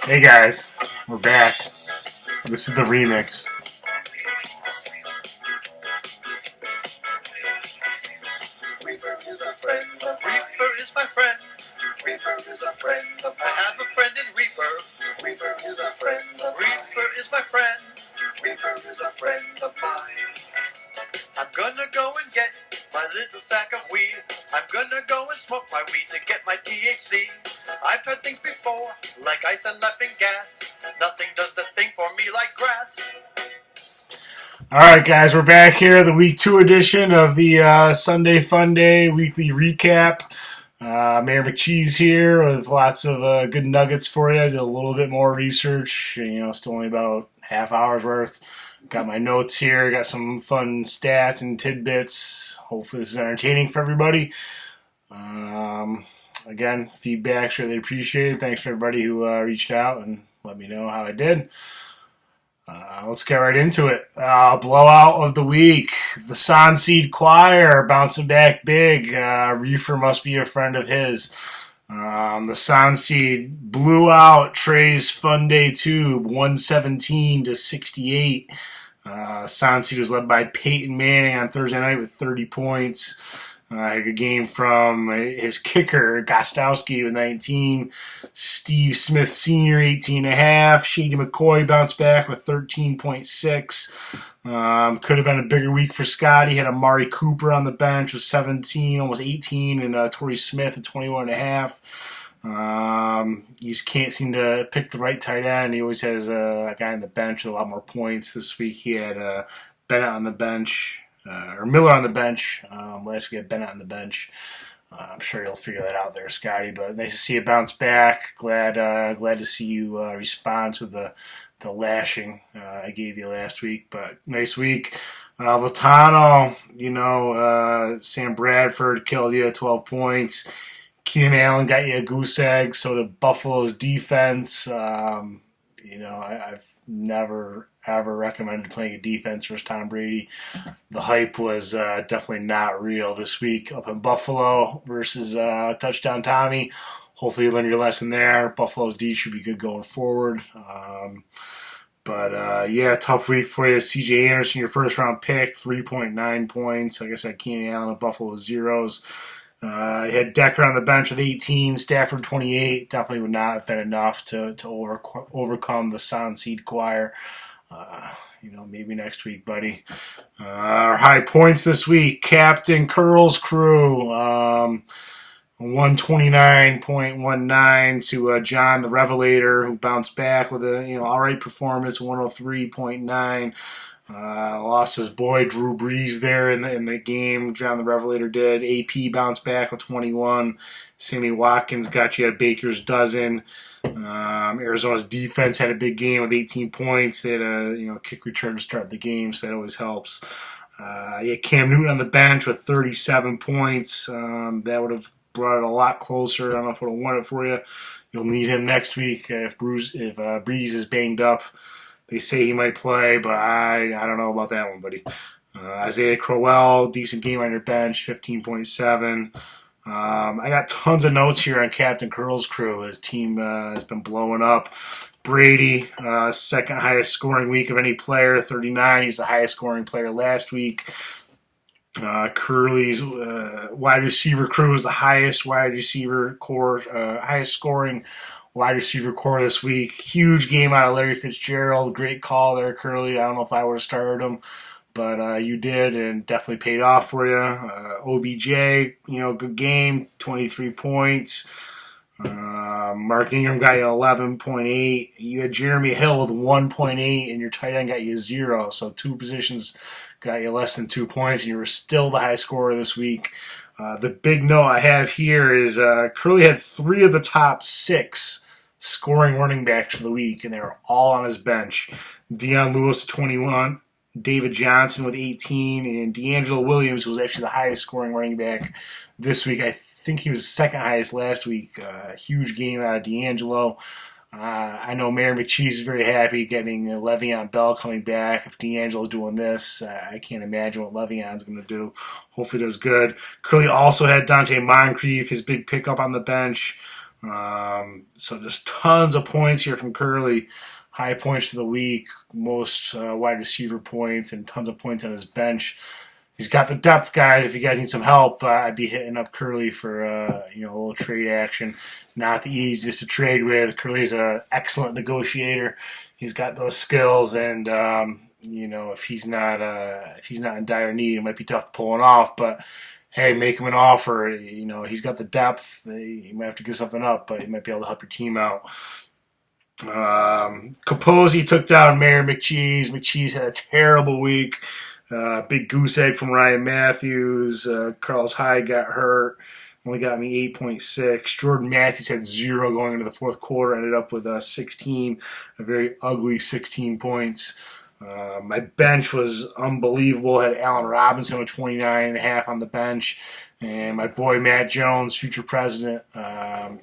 Hey guys, we're back. This is the remix. Reaper is a friend of mine. Reaper is my friend. Reaper is a friend of mine. I have a friend in Reaper. Reaper is a friend of mine. Reaper is my friend. Reaper is a friend of mine. I'm gonna go and get my little sack of weed. I'm gonna go and smoke my weed to get my THC. I've had things before, like ice and laughing gas. Nothing does the thing for me like grass. Alright guys, we're back here, the week 2 edition of the Sunday Funday weekly recap. Mayor McCheese here with lots of good nuggets for you. Did a little bit more research, still only about half hour's worth. Got my notes here, got some fun stats and tidbits. Hopefully this is entertaining for everybody. Again, feedback's really appreciated. Thanks for everybody who reached out and let me know how I did. Let's get right into it. Blowout of the week. The Sunseed Choir bouncing back big. Reefer must be a friend of his. The Sunseed blew out Trey's Funday Tube 117-68. Sunseed was led by Peyton Manning on Thursday night with 30 points. A good game from his kicker, Gostowski, with 19. Steve Smith Sr., 18.5. Shady McCoy bounced back with 13.6. Could have been a bigger week for Scotty. Had Amari Cooper on the bench with 17, almost 18, and Torrey Smith at 21.5. You just can't seem to pick the right tight end. He always has a guy on the bench with a lot more points. This week he had Bennett on the bench. Or Miller on the bench. Last week we had Bennett on the bench. I'm sure you'll figure that out there, Scotty. But nice to see you bounce back. Glad to see you respond to the lashing I gave you last week. But nice week. Latano, Sam Bradford killed you at 12 points. Keenan Allen got you a goose egg. So did Buffalo's defense. I've never ever recommended playing a defense versus Tom Brady. The hype was definitely not real this week up in Buffalo versus Touchdown Tommy. Hopefully you learned your lesson there. Buffalo's D should be good going forward. Tough week for you. C.J. Anderson, your first round pick, 3.9 points. Like I said, Keenan Allen at Buffalo with zeros. You had Decker on the bench with 18, Stafford 28. Definitely would not have been enough to overcome the Sunseed Choir. Maybe next week, buddy. Our high points this week: Captain Curl's crew, 129.19 to John the Revelator, who bounced back with a all right performance, 103.9. Lost his boy Drew Brees there in the game. John the Revelator did. AP bounced back with 21. Sammy Watkins got you a baker's dozen. Arizona's defense had a big game with 18 points. They had a kick return to start the game, so that always helps. You had Cam Newton on the bench with 37 points. That would have brought it a lot closer. I don't know if it would have won it for you. You'll need him next week if Brees is banged up. They say he might play, but I don't know about that one, buddy. Isaiah Crowell, decent game on your bench, 15.7. I got tons of notes here on Captain Curl's crew. His team has been blowing up. Brady, second highest scoring week of any player, 39. He's the highest scoring player last week. Curly's wide receiver crew is the highest wide receiver core, highest scoring wide receiver core this week. Huge game out of Larry Fitzgerald. Great call there, Curly. I don't know if I would have started him, but you did, and definitely paid off for you. OBJ, good game, 23 points. Mark Ingram got you 11.8. You had Jeremy Hill with 1.8, and your tight end got you 0. So two positions got you less than 2 points, and you were still the high scorer this week. The big note I have here is Curly had 3 of the top 6 scoring running backs for the week, and they were all on his bench. Deion Lewis at 21, David Johnson with 18, and D'Angelo Williams, who was actually the highest scoring running back this week. I think he was second highest last week. Huge game out of D'Angelo. I know Mayor McCheese is very happy getting Le'Veon Bell coming back. If D'Angelo's doing this, I can't imagine what Le'Veon's going to do. Hopefully he does good. Curly also had Dante Moncrief, his big pickup on the bench. So just tons of points here from Curly. High points for the week, most wide receiver points, and tons of points on his bench. He's got the depth, guys. If you guys need some help, I'd be hitting up Curly for a little trade action. Not the easiest to trade with. Curly's an excellent negotiator. He's got those skills, and if he's not in dire need, it might be tough pulling off. But hey, make him an offer. He's got the depth. You might have to give something up, but he might be able to help your team out. Capozzi took down Mayor McCheese. McCheese had a terrible week. Big goose egg from Ryan Matthews. Carlos Hyde got hurt. Only got me 8.6. Jordan Matthews had 0 going into the fourth quarter. Ended up with 16. A very ugly 16 points. My bench was unbelievable. Had Allen Robinson with 29.5 on the bench. And my boy Matt Jones, future president,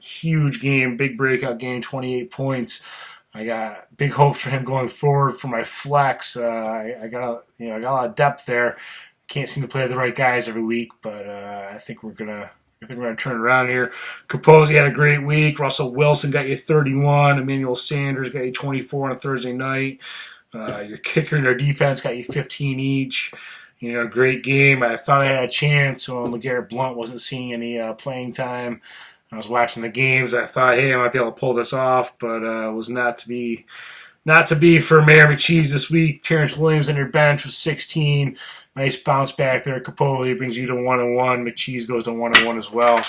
huge game, big breakout game, 28 points. I got big hopes for him going forward for my flex. I got a lot of depth there. Can't seem to play the right guys every week, but I think we're gonna turn it around here. Capozzi had a great week. Russell Wilson got you 31. Emmanuel Sanders got you 24 on a Thursday night. Your kicker and your defense got you 15 each. Great game. I thought I had a chance when LeGarrette Blount wasn't seeing any playing time. I was watching the games. I thought, hey, I might be able to pull this off, but it was not to be for Mayor McCheese this week. Terrence Williams on your bench was 16. Nice bounce back there. Capoli brings you to 1-1. McCheese goes to 1-1 as well.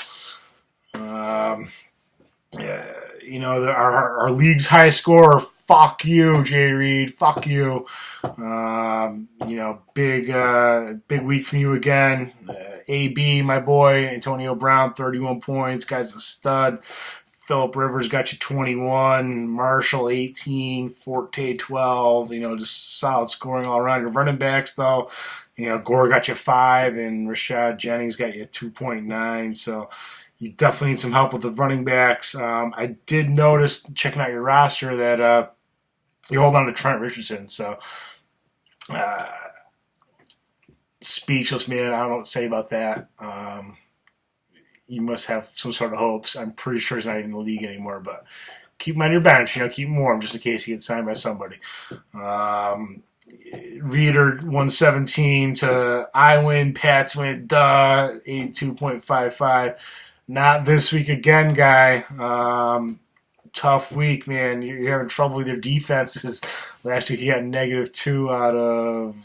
Our league's high scorer. Fuck you, Jay Reed. Fuck you. Big week from you again. AB, my boy, Antonio Brown, 31 points. Guy's a stud. Phillip Rivers got you 21. Marshall, 18. Forte, 12. Just solid scoring all around. Your running backs, though, Gore got you 5, and Rashad Jennings got you 2.9. So you definitely need some help with the running backs. I did notice, checking out your roster, that you're holding on to Trent Richardson. So speechless, man. I don't know what to say about that. You must have some sort of hopes. I'm pretty sure he's not even in the league anymore, but keep him on your bench. Keep him warm just in case he gets signed by somebody. Reader 117 to I win, Pats win, 82.55. Not this week again, guy. Tough week, man. You're having trouble with your defenses. Last week you got -2 out of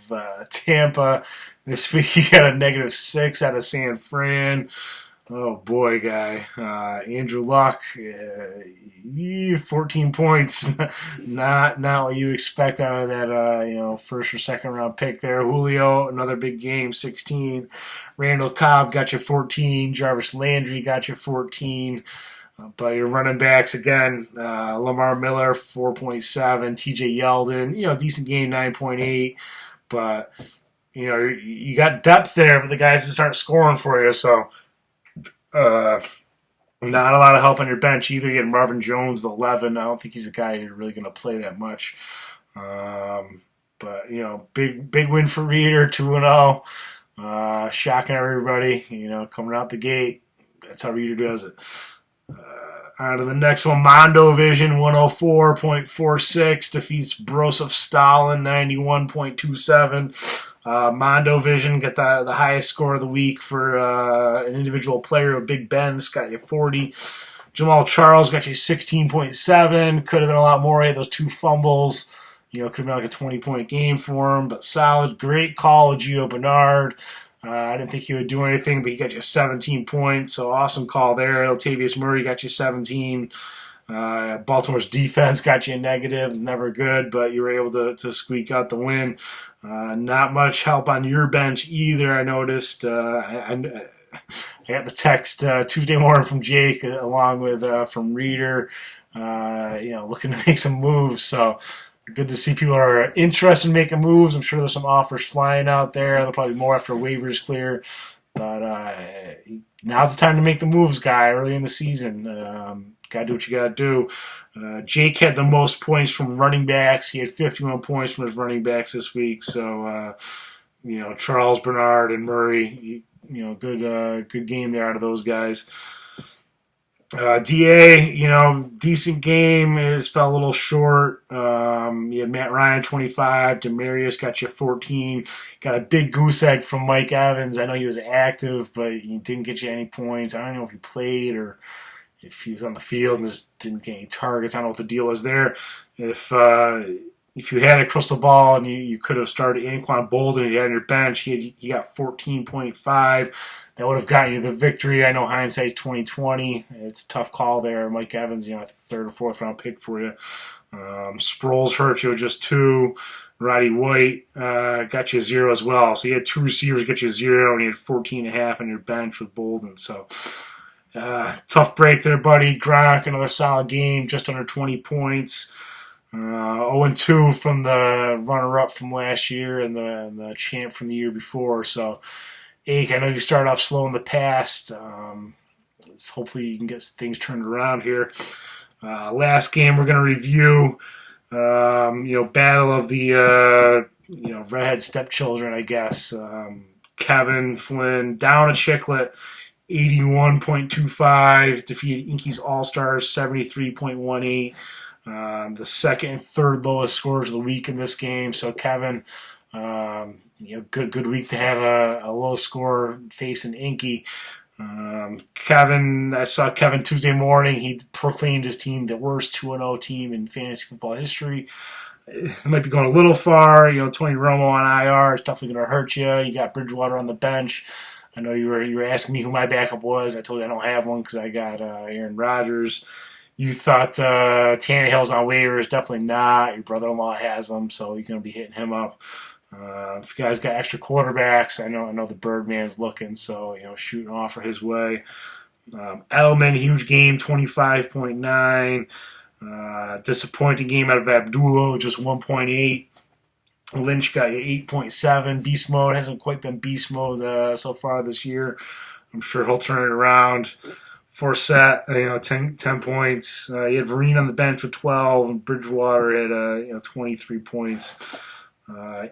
Tampa. This week you got a -6 out of San Fran. Oh boy, guy. Andrew Luck, 14 points. not what you expect out of that first or second round pick there. Julio, another big game, 16. Randall Cobb got you 14. Jarvis Landry got you 14. But your running backs, again, Lamar Miller, 4.7. TJ Yeldon, decent game, 9.8. But, you got depth there, but the guys just aren't scoring for you. So, not a lot of help on your bench either. You had Marvin Jones, 11. I don't think he's a guy you're really going to play that much. But, big win for Reader, 2-0. Shocking everybody, coming out the gate. That's how Reader does it. On to the next one, Mondo Vision, 104.46, defeats Broseph Stalin, 91.27. Mondo Vision got the highest score of the week for an individual player. Big Ben just got you 40. Jamal Charles got you 16.7. Could have been a lot more. Those 2 fumbles. Could have been like a 20-point game for him, but solid. Great call of Gio Bernard. I didn't think he would do anything, but he got you 17 points, so awesome call there. Latavius Murray got you 17. Baltimore's defense got you a negative. Never good, but you were able to squeak out the win. Not much help on your bench either, I noticed. I got the text Tuesday morning from Jake, along with from Reader, looking to make some moves, so good to see people are interested in making moves. I'm sure there's some offers flying out there. There'll probably be more after waivers clear. But now's the time to make the moves, guy, early in the season. Got to do what you got to do. Jake had the most points from running backs. He had 51 points from his running backs this week. So, Charles, Bernard, and Murray, good game there out of those guys. DA, decent game. It just fell a little short. You had Matt Ryan 25, Demarius got you 14. Got a big goose egg from Mike Evans. I know he was active, but he didn't get you any points. I don't know if he played or if he was on the field and just didn't get any targets. I don't know what the deal was there. If you had a crystal ball and you could have started Anquan Bolden and you had on your bench, he got 14.5. That would have gotten you the victory. I know hindsight's 2020. It's a tough call there. Mike Evans, third or fourth round pick for you. Sproles hurt you with just 2. Roddy White got you 0 as well. So you had 2 receivers get you 0, and you had 14.5 on your bench with Bolden. So tough break there, buddy. Gronk, another solid game, just under 20 points. 0-2 from the runner-up from last year and the champ from the year before. So, Ake, I know you started off slow in the past. Hopefully you can get things turned around here. Last game we're going to review, battle of the, redhead stepchildren, I guess. Kevin Flynn down a Chiclet, 81.25, defeated Inky's All-Stars, 73.18. The second and third lowest scores of the week in this game. So Kevin, good week to have a low score facing Inky. I saw Kevin Tuesday morning. He proclaimed his team the worst 2-0 team in fantasy football history. It might be going a little far. Tony Romo on IR is definitely going to hurt you. You got Bridgewater on the bench. I know you were asking me who my backup was. I told you I don't have one because I got Aaron Rodgers. You thought Tannehill's on waivers. Definitely not. Your brother-in-law has him, so you're going to be hitting him up. If you guys got extra quarterbacks, I know the Birdman's looking, so shoot an offer his way. Edelman, huge game, 25.9. Disappointing game out of Abdullah, just 1.8. Lynch got you 8.7. Beast mode hasn't quite been beast mode so far this year. I'm sure he'll turn it around. Forsett, 10 points. You had Vereen on the bench with 12, and Bridgewater had 23 points.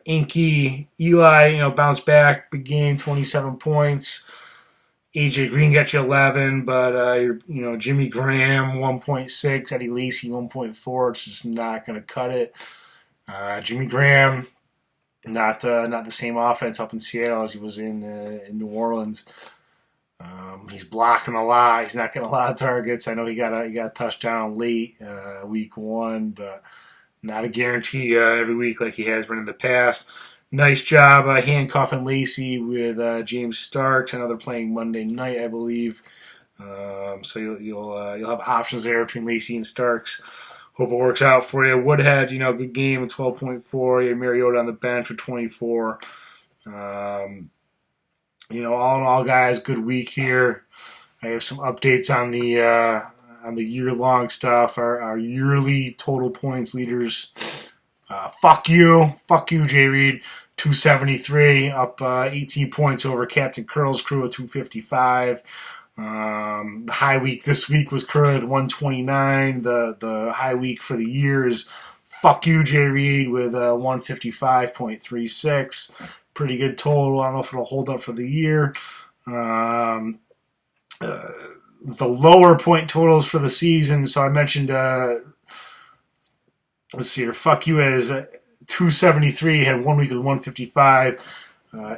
Inky, Eli, bounced back, big game, 27 points. AJ Green got you 11, but Jimmy Graham 1.6, Eddie Lacy 1.4. It's just not going to cut it. Jimmy Graham, not the same offense up in Seattle as he was in New Orleans. He's blocking a lot. He's not getting a lot of targets. I know he got a touchdown late week 1, but not a guarantee every week like he has been in the past. Nice job handcuffing Lacy with James Starks. I know they're playing Monday night, I believe. So you'll have options there between Lacy and Starks. Hope it works out for you. Woodhead, good game with 12.4. You had Mariota on the bench with 24. All in all, guys, good week here. I have some updates on the year-long stuff. Our yearly total points leaders. Fuck you, Jay Reed. 273, up 18 points over Captain Curl's crew at 255. The high week this week was Curly at 129. The high week for the year is fuck you, Jay Reed, with 155.36. Pretty good total. I don't know if it'll hold up for the year. The lower point totals for the season. So I mentioned, let's see here. Fuck you is 273. Had 1 week with 155.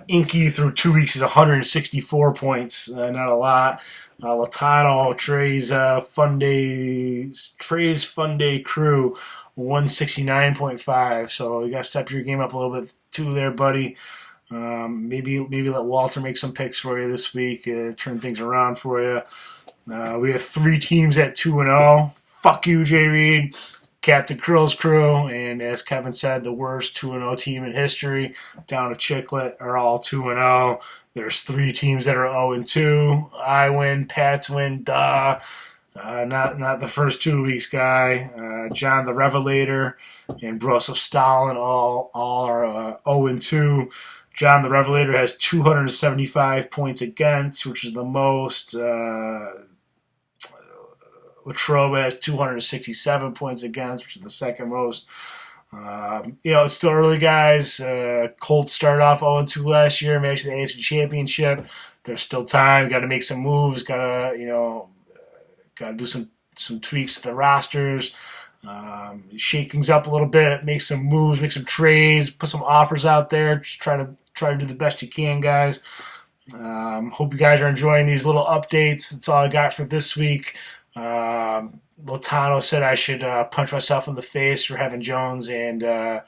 Inky through 2 weeks is 164 points. Not a lot. Latano, Trey's Funday crew, 169.5. So you got to step your game up a little bit too there, buddy. Maybe let Walter make some picks for you this week, turn things around for you. We have 3 teams at 2-0. Fuck you, Jay Reed, Captain Krill's crew, and as Kevin said, the worst 2-0 team in history, down to Chiclet, are all 2-0. There's 3 teams that are 0-2. I win, Pats win, duh. Not the first 2 weeks, guy. John the Revelator and Broseph Stalin all are 0-2. John the Revelator has 275 points against, which is the most. Latrobe has 267 points against, which is the second most. It's still early, guys. Colts started off 0-2 last year, managed the AFC Championship. There's still time. Got to make some moves. Got to, got to do some tweaks to the rosters, shake things up a little bit, make some moves, make some trades, put some offers out there. Just try to do the best you can, guys. Hope you guys are enjoying these little updates. That's all I got for this week. Lotano said I should punch myself in the face for having Jones and Allen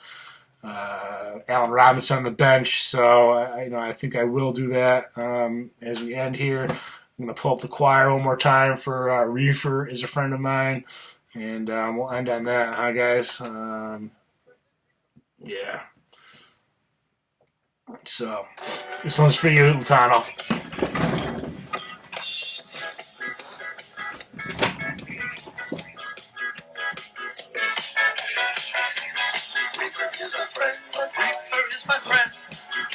Robinson on the bench. So I think I will do that. As we end here, I'm going to pull up the choir one more time for Reefer is a friend of mine. And we'll end on that, huh, guys? Yeah. So, this one's for you, Lutano. Reaper is a friend. Reaper is my friend.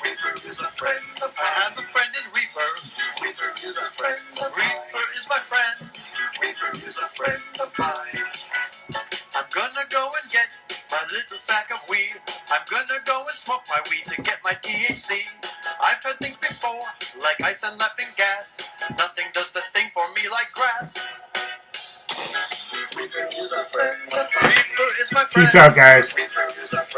Reaper is a friend. I have a friend in Reaper. Reaper is a friend. Reaper is my friend. Reaper is a friend of mine. I'm gonna go and get my little sack of weed. I'm gonna go and smoke my weed to get my THC. I've had things before, like ice and laughing gas. Nothing does the thing for me like grass. Reaper is a friend. Reaper is my friend. Peace out, guys. Reaper is a friend.